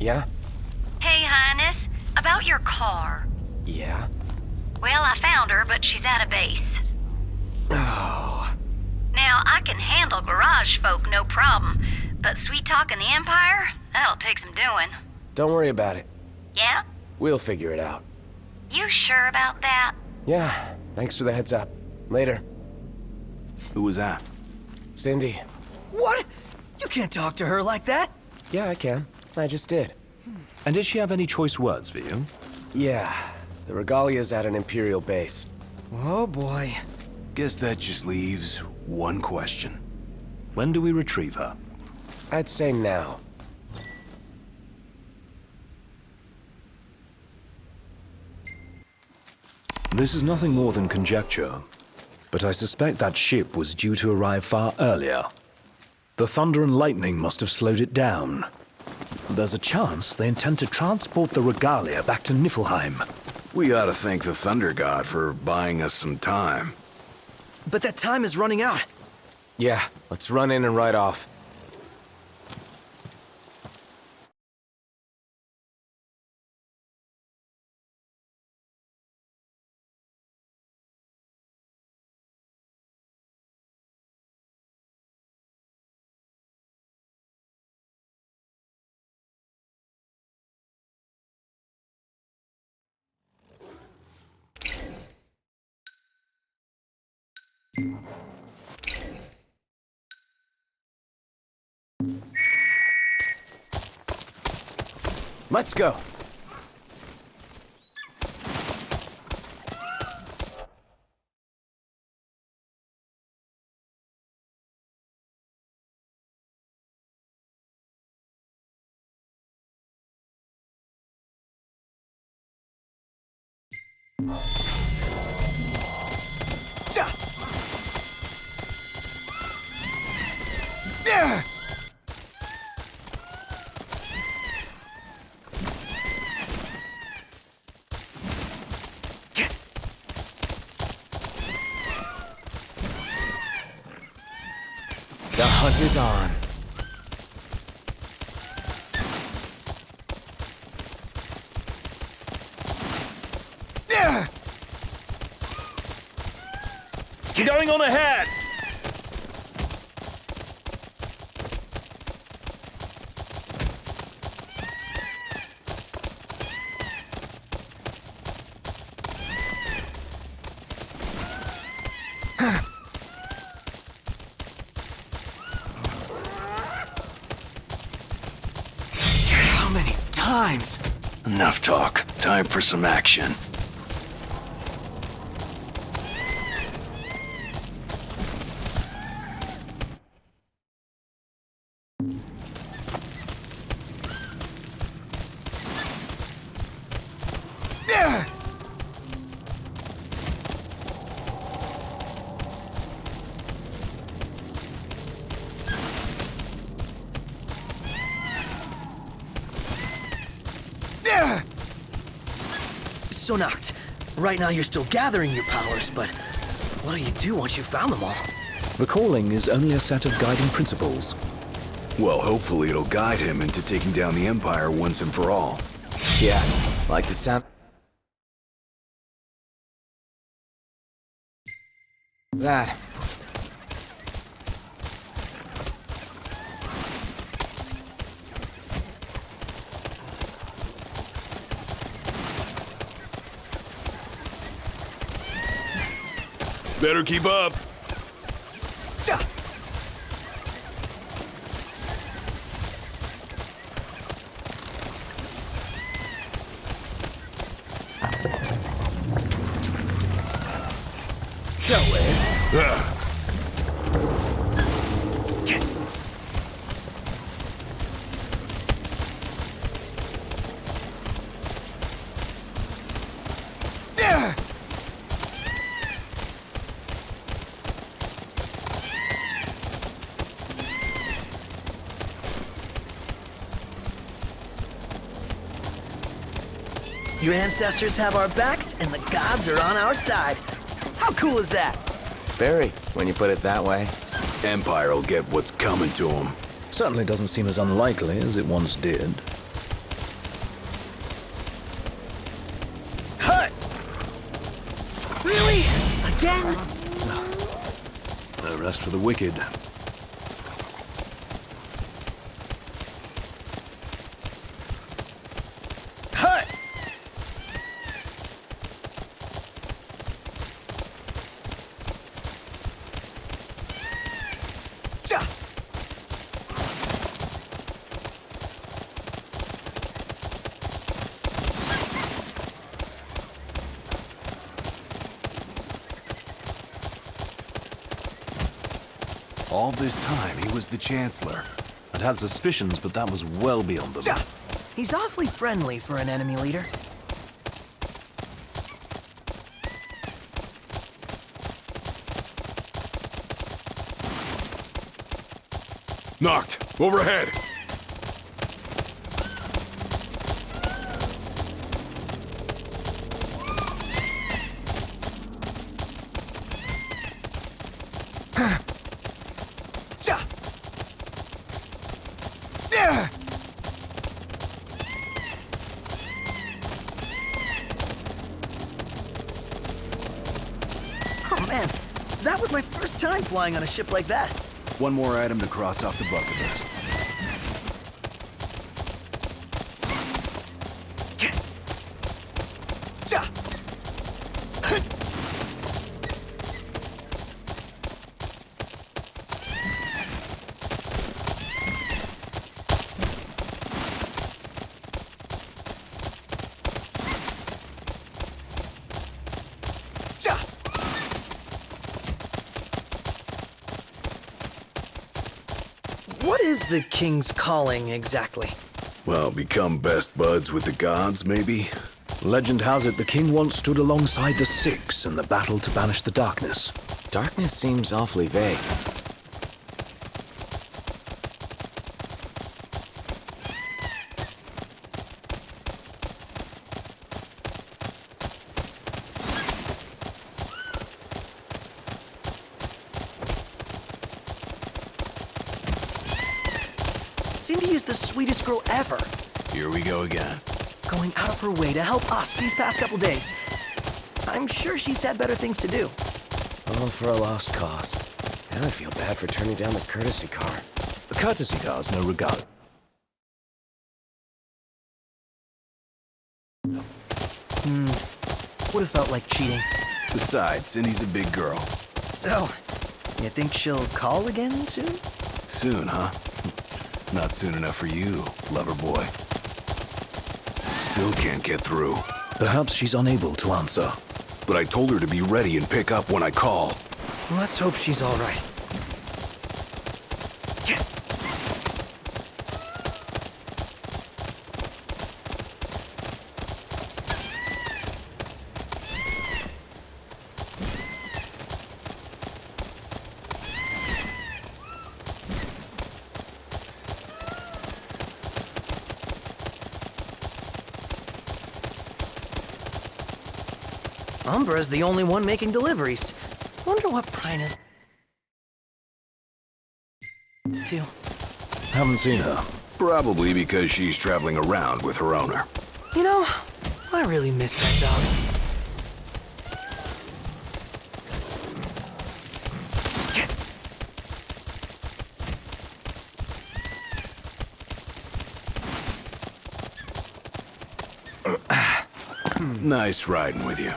Yeah? Hey, Highness. About your car. Yeah? Well, I found her, but she's out of base. Oh. Now, I can handle garage folk, no problem. But sweet-talking the Empire? That'll take some doing. Don't worry about it. Yeah? We'll figure it out. You sure about that? Yeah, thanks for the heads up. Later. Who was that? Cindy. What? You can't talk to her like that. Yeah, I can. I just did. And did she have any choice words for you? Yeah, the Regalia's at an Imperial base. Oh boy. Guess that just leaves one question. When do we retrieve her? I'd say now. This is nothing more than conjecture, but I suspect that ship was due to arrive far earlier. The thunder and lightning must have slowed it down. There's a chance they intend to transport the Regalia back to Niflheim. We ought to thank the Thunder God for buying us some time. But that time is running out. Yeah, let's run in and ride off. Let's go. Ja. Yeah. The hunt is on. Going on ahead! How many times? Enough talk. Time for some action. So Noct, right now you're still gathering your powers, but what do you do once you've found them all? The calling is only a set of guiding principles. Well, hopefully it'll guide him into taking down the Empire once and for all. Yeah, like the sound. That. Better keep up. Ja. Shall we? Your ancestors have our backs, and the gods are on our side. How cool is that? Very, when you put it that way. Empire'll get what's coming to him. Certainly doesn't seem as unlikely as it once did. Really? Again? No rest for the wicked. Hey! All this time, he was the Chancellor. I'd had suspicions, but that was well beyond them. He's awfully friendly for an enemy leader. Knocked! Overhead! Oh man, that was my first time flying on a ship like that. One more item to cross off the bucket list. What is the King's calling exactly? Well, become best buds with the gods, maybe? Legend has it the king once stood alongside the Six in the battle to banish the darkness. Darkness seems awfully vague. Cindy is the sweetest girl ever. Here we go again. Going out of her way to help us these past couple days. I'm sure she's had better things to do. All for a lost cause. Now I feel bad for turning down the courtesy car. The courtesy car's no regard. Would have felt like cheating. Besides, Cindy's a big girl. So, you think she'll call again soon? Soon, huh? Not soon enough for you, lover boy. Still can't get through. Perhaps she's unable to answer. But I told her to be ready and pick up when I call. Let's hope she's all right. Umbra's the only one making deliveries. Wonder what Prina's to. Haven't seen her. Probably because she's traveling around with her owner. You know, I really miss that dog. Nice riding with you.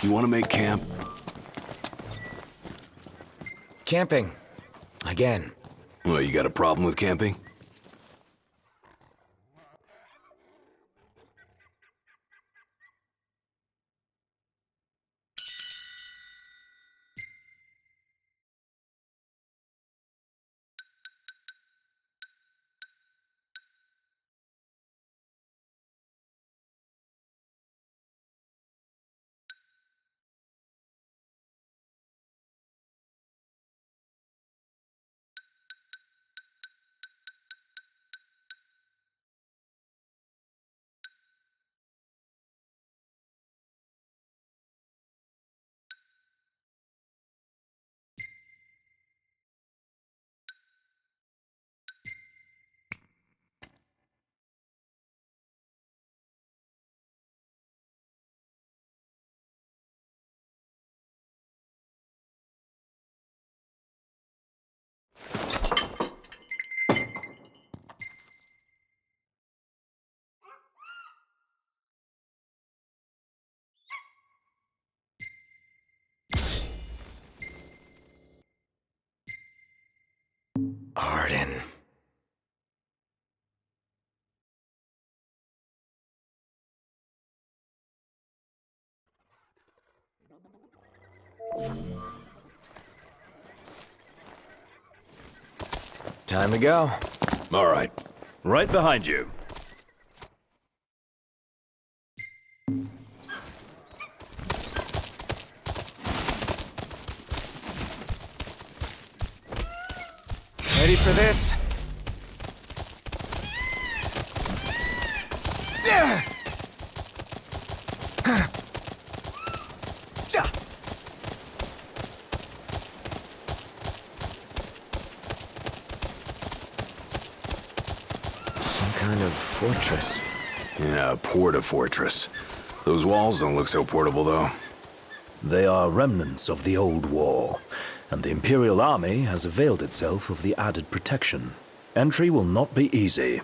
You want to make camp? camping. Again. Well, you got a problem with camping? Arden. Time to go. All right. Right behind you. Ready for this? Some kind of fortress. Yeah, a porta-fortress. Those walls don't look so portable, though. They are remnants of the old war, and the Imperial Army has availed itself of the added protection. Entry will not be easy.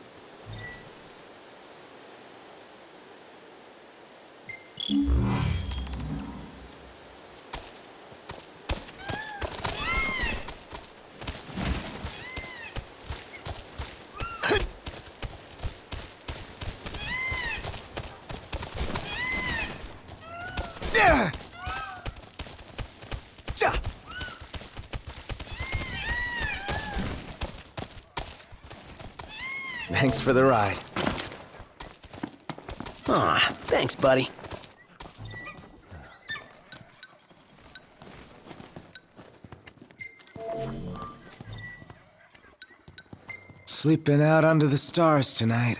Thanks for the ride. Aw, thanks, buddy. Sleeping out under the stars tonight.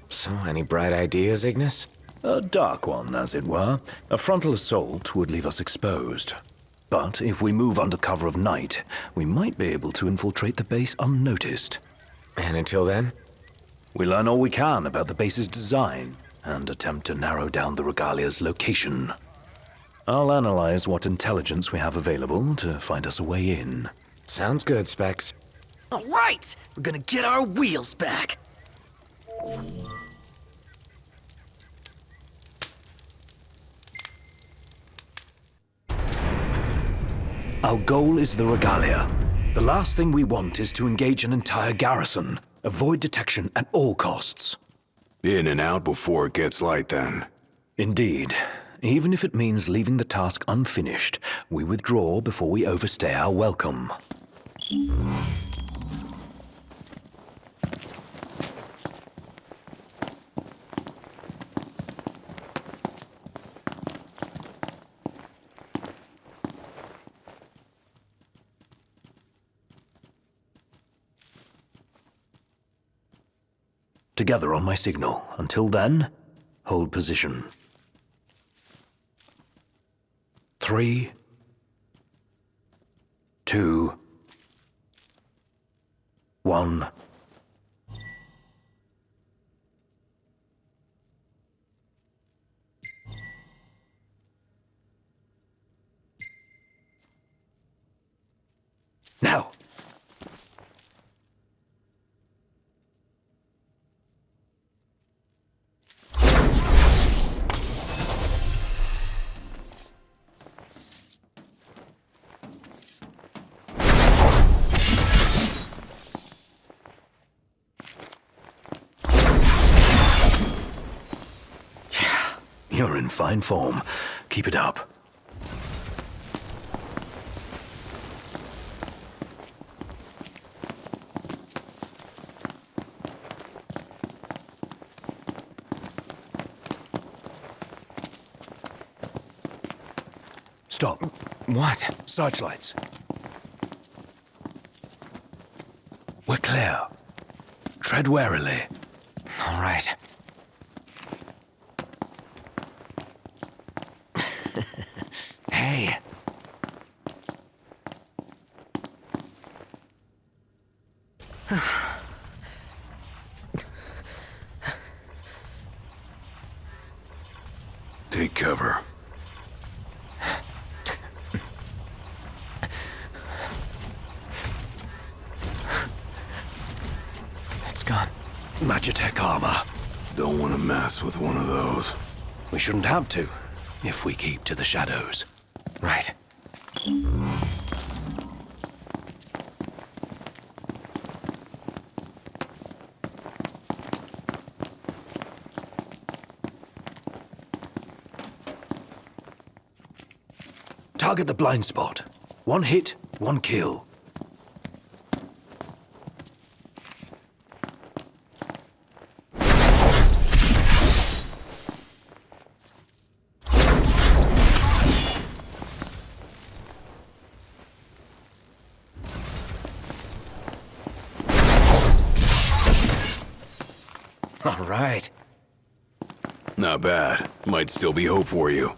So, any bright ideas, Ignis? A dark one, as it were. A frontal assault would leave us exposed. But if we move under cover of night, we might be able to infiltrate the base unnoticed. And until then? We learn all we can about the base's design, and attempt to narrow down the Regalia's location. I'll analyze what intelligence we have available to find us a way in. Sounds good, Specs. All right, we're gonna get our wheels back. Our goal is the Regalia. The last thing we want is to engage an entire garrison. Avoid detection at all costs. In and out before it gets light, then. Indeed. Even if it means leaving the task unfinished, we withdraw before we overstay our welcome. together on my signal. Until then, hold position. 3, 2, 1. Now! You're in fine form. Keep it up. Stop. What? Searchlights. We're clear. Tread warily. All right. Hey. Take cover. It's gone. Magitech armor. Don't want to mess with one of those. We shouldn't have to, if we keep to the shadows. Right. Target the blind spot. 1 hit, 1 kill. All right. Not bad. Might still be hope for you.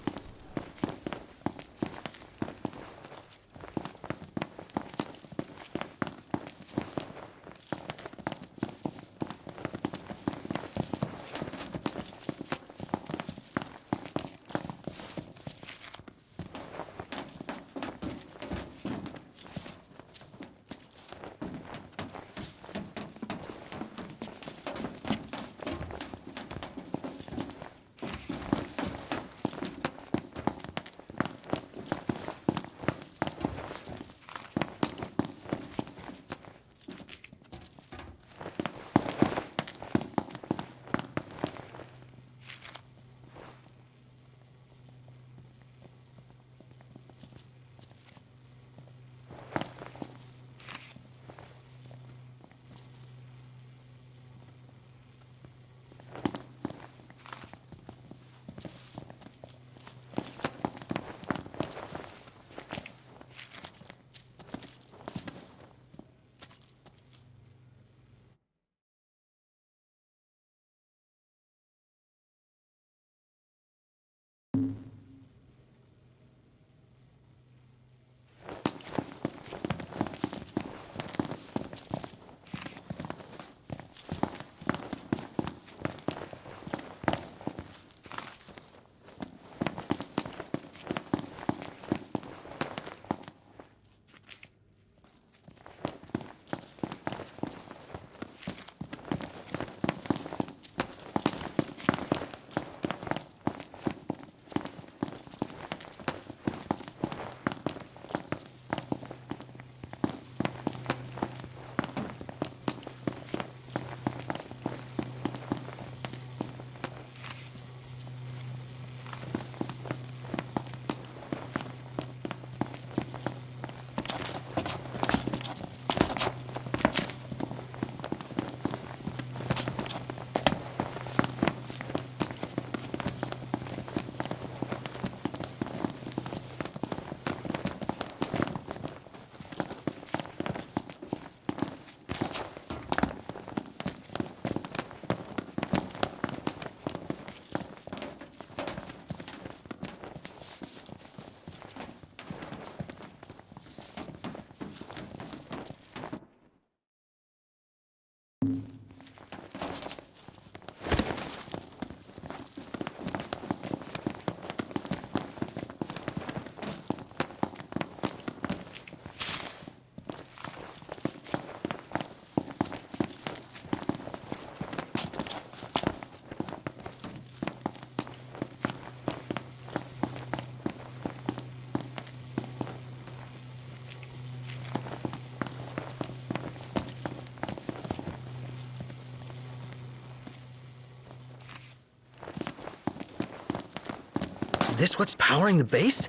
This what's powering the base?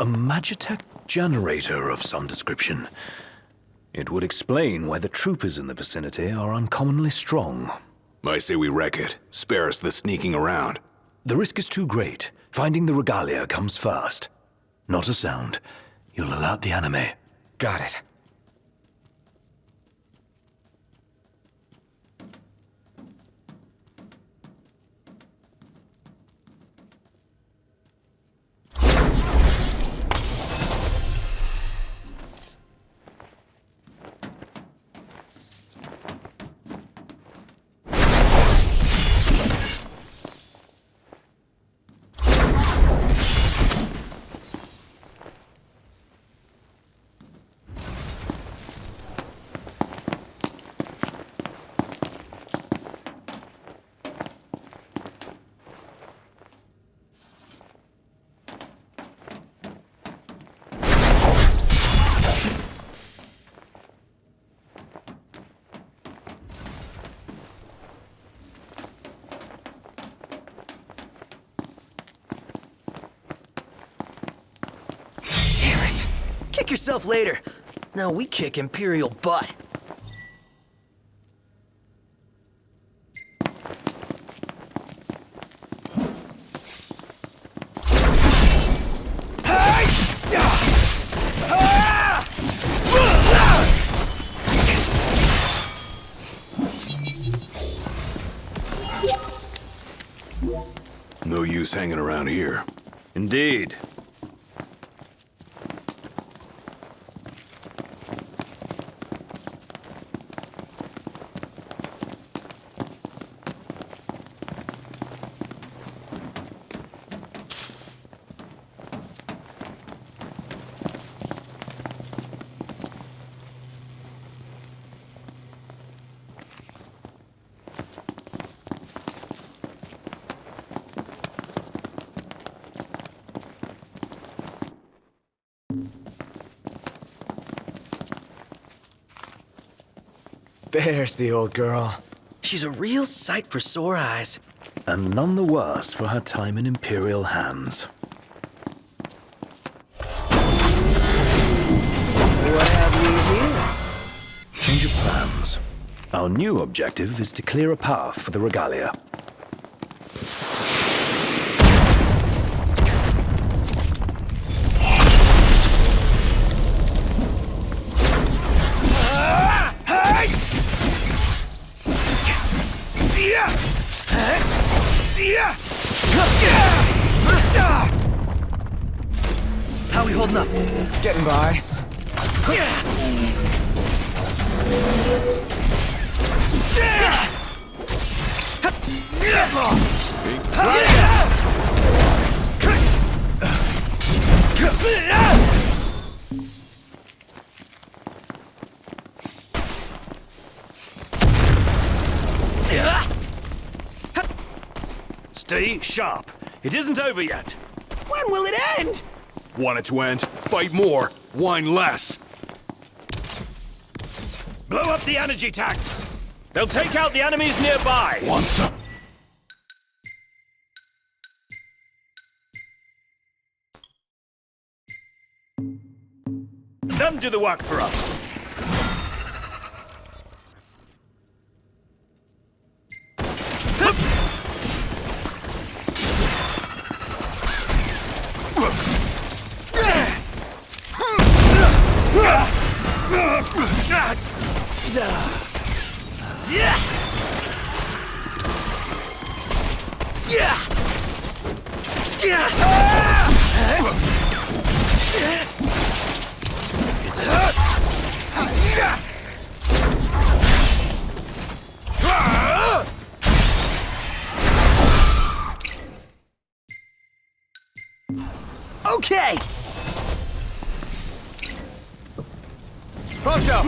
A Magitech generator of some description. It would explain why the troopers in the vicinity are uncommonly strong. I say we wreck it. Spare us the sneaking around. The risk is too great. Finding the Regalia comes first. Not a sound. You'll alert the anime. Got it. Kick yourself later. Now we kick Imperial butt. No use hanging around here. Indeed. There's the old girl. She's a real sight for sore eyes. And none the worse for her time in Imperial hands. What have we here? Change of plans. Our new objective is to clear a path for the Regalia. How we holding up? Getting by. Stay sharp. It isn't over yet. When will it end? Want it to end? Fight more, whine less. Blow up the energy tanks. They'll take out the enemies nearby. Want some? Them do the work for us. Okay! Pronto!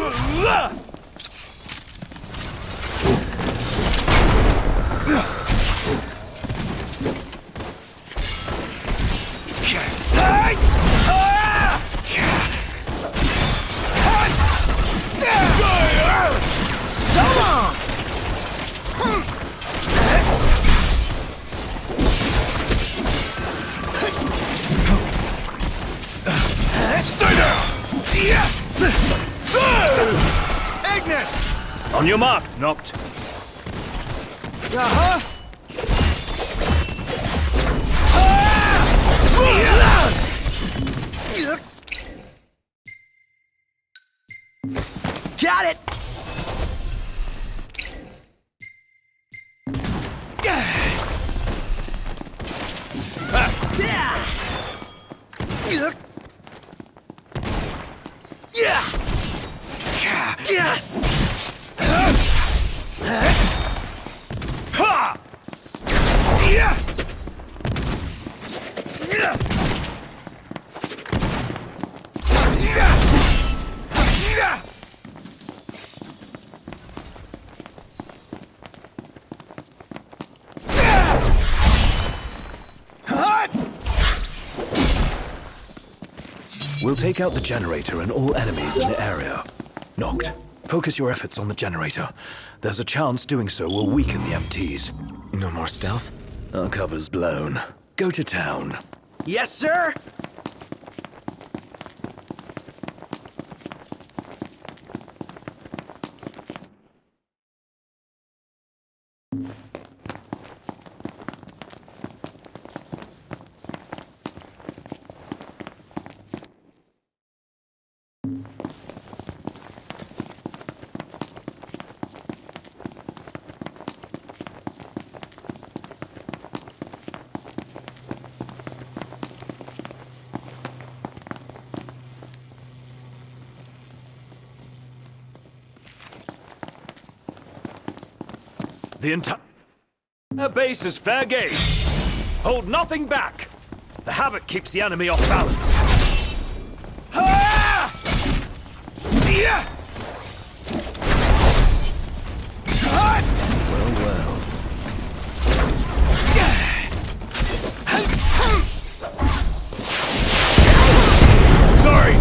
So long! Ignis! On your mark, Noct. Got it! We'll take out the generator and all enemies in the area. Noct, focus your efforts on the generator. There's a chance doing so will weaken the MTs. No more stealth? Our cover's blown. Go to town. Yes, sir! The entire base is fair game. Hold nothing back. The havoc keeps the enemy off balance. Well, well. Sorry!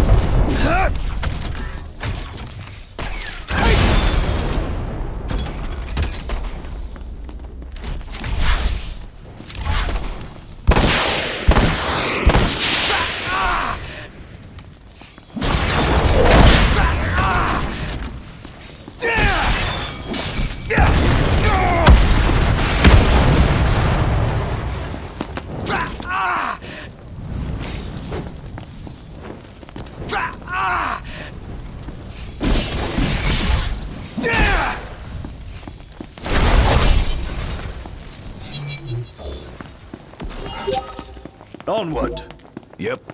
Onward. Yep.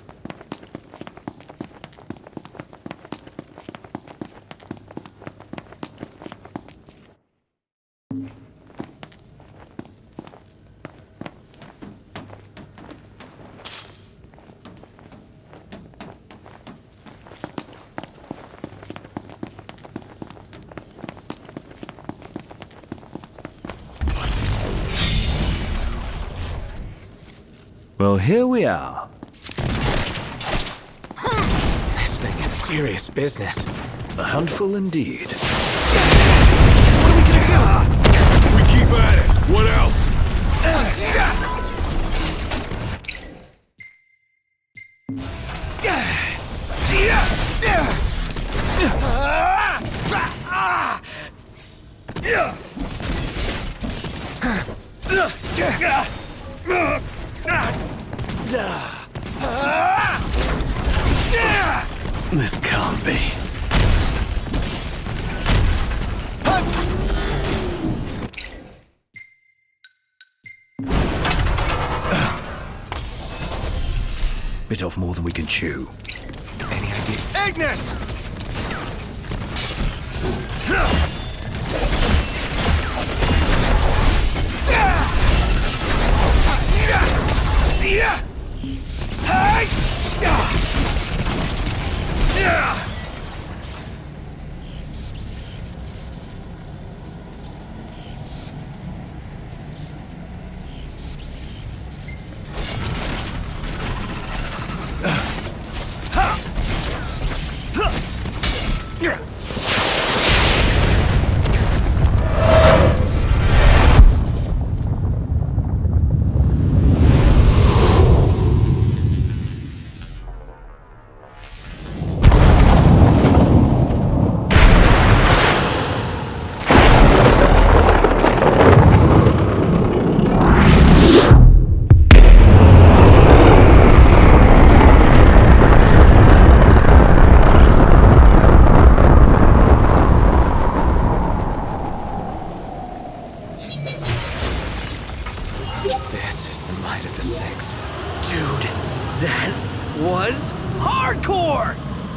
Well, here we are. This thing is serious business. A handful indeed. We keep at it. What else? This can't be. Bit off more than we can chew. Any idea? Ignis!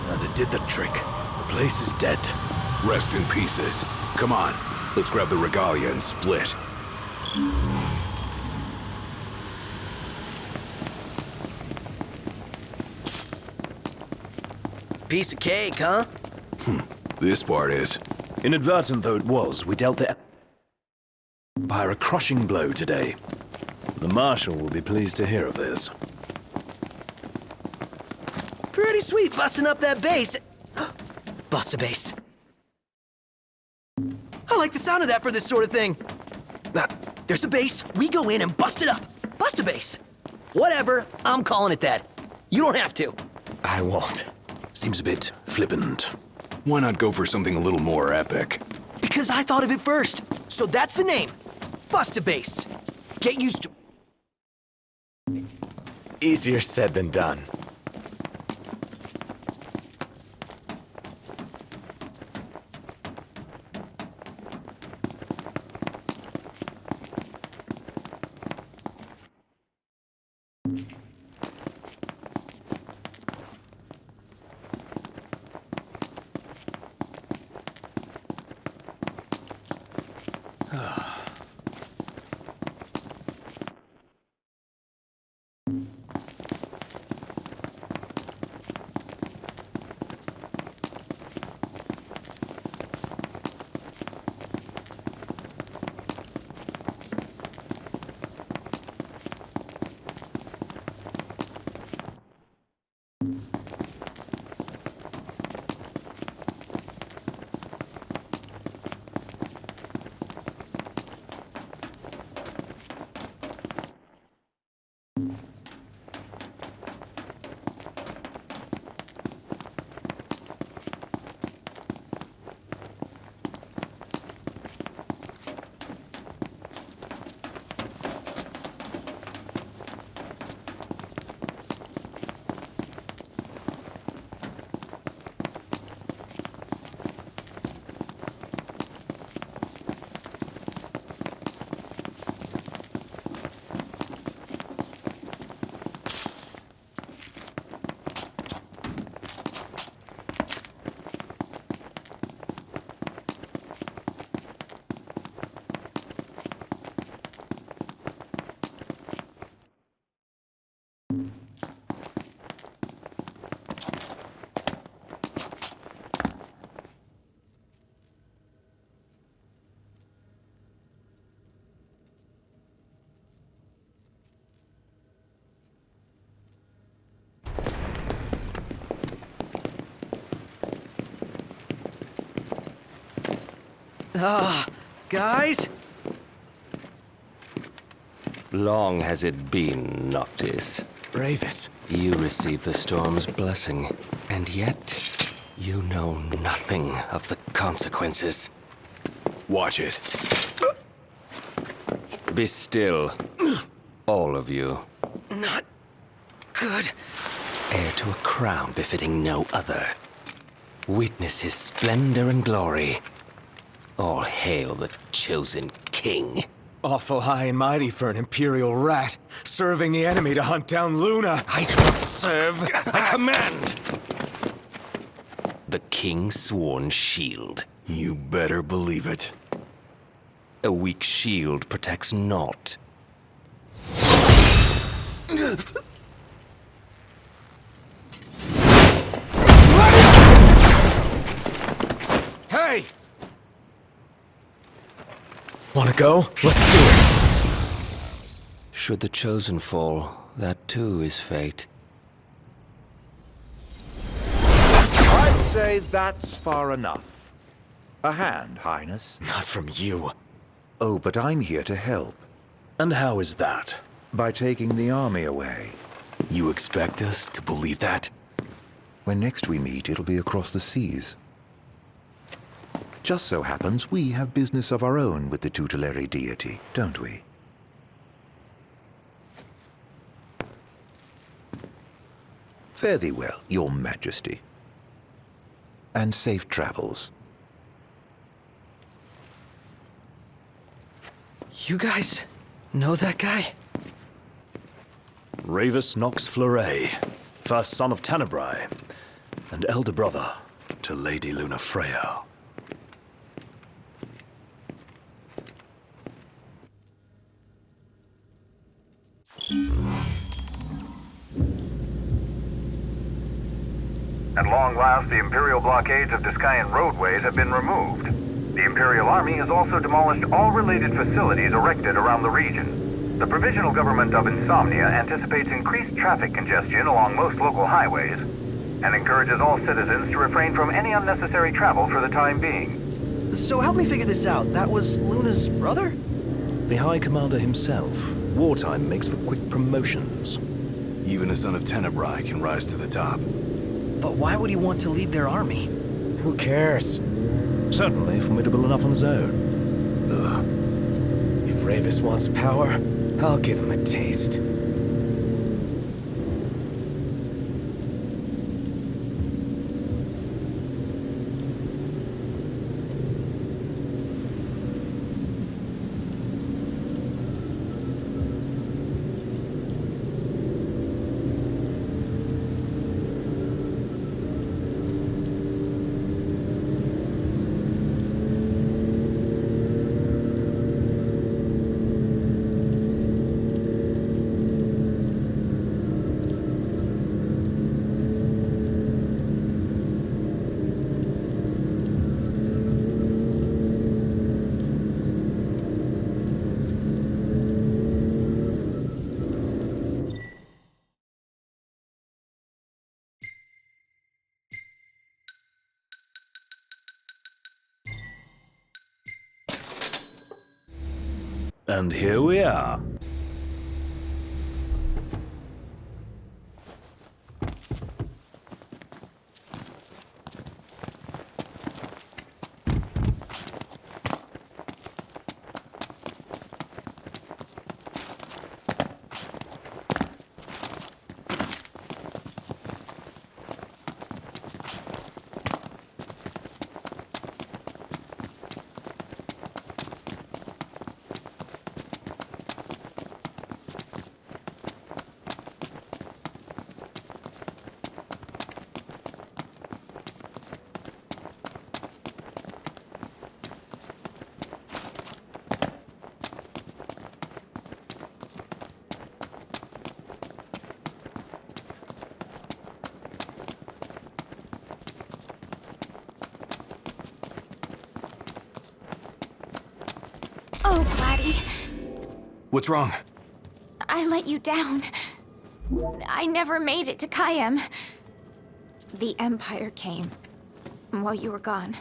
And it did the trick. The place is dead. Rest in pieces. Come on, let's grab the Regalia and split. Piece of cake, huh? This part is. Inadvertent though it was, we dealt the Empire a crushing blow today. The Marshal will be pleased to hear of this. Pretty sweet busting up that base. Bust a base. I like the sound of that for this sort of thing. There's a base, we go in and bust it up. Bust a base. Whatever, I'm calling it that. You don't have to. I won't. Seems a bit flippant. Why not go for something a little more epic? Because I thought of it first. So that's the name. Bust a base. Get used to... Easier said than done. Guys? Long has it been, Noctis. Ravus. You received the storm's blessing, and yet you know nothing of the consequences. Watch it. Be still, all of you. Not good. Heir to a crown befitting no other. Witness his splendor and glory. All hail the chosen king. Awful high and mighty for an Imperial rat, serving the enemy to hunt down Luna. I do not serve, I command! The king's sworn shield. You better believe it. A weak shield protects naught. Hey! Wanna go? Let's do it. Should the chosen fall, that too is fate. I'd say that's far enough. A hand, Highness. Not from you. Oh, but I'm here to help. And how is that? By taking the army away. You expect us to believe that? When next we meet, it'll be across the seas. Just so happens we have business of our own with the tutelary deity, don't we? Fare thee well, your majesty. And safe travels. You guys know that guy? Ravus Nox Fleuret, first son of Tenebrae. and elder brother to Lady Luna Freya. At long last, the Imperial blockades of Discayan roadways have been removed. The Imperial Army has also demolished all related facilities erected around the region. The Provisional Government of Insomnia anticipates increased traffic congestion along most local highways, and encourages all citizens to refrain from any unnecessary travel for the time being. So help me figure this out. That was Luna's brother? The High Commander himself. Wartime makes for quick promotions. Even a son of Tenebrae can rise to the top. But why would he want to lead their army? Who cares? Certainly formidable enough on his own. If Ravus wants power, I'll give him a taste. And here we are. Oh, Gladdy. What's wrong? I let you down. I never made it to Quay. The Empire came while you were gone.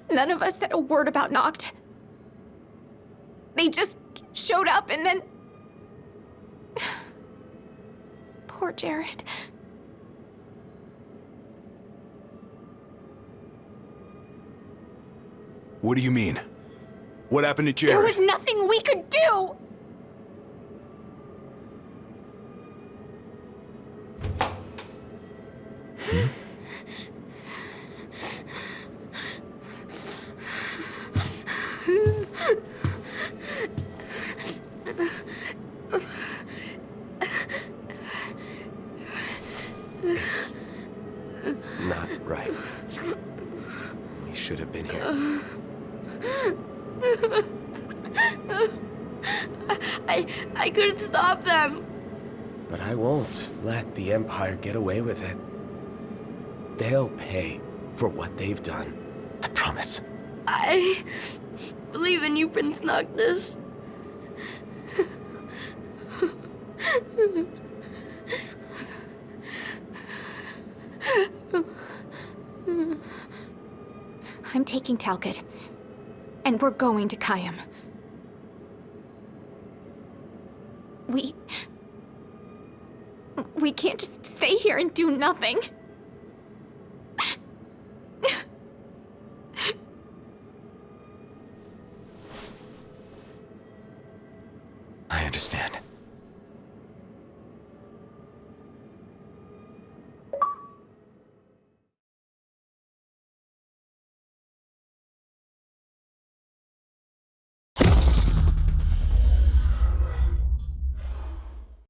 None of us said a word about Noct. They just showed up and then... Poor Jared. What do you mean? What happened to Jared? There was nothing we could do! It's not right. We should have been here. I couldn't stop them. But I won't let the Empire get away with it. They'll pay for what they've done. I promise. I believe in you, Prince Noctis. I'm taking Talcott, and we're going to Quay. We can't just stay here and do nothing.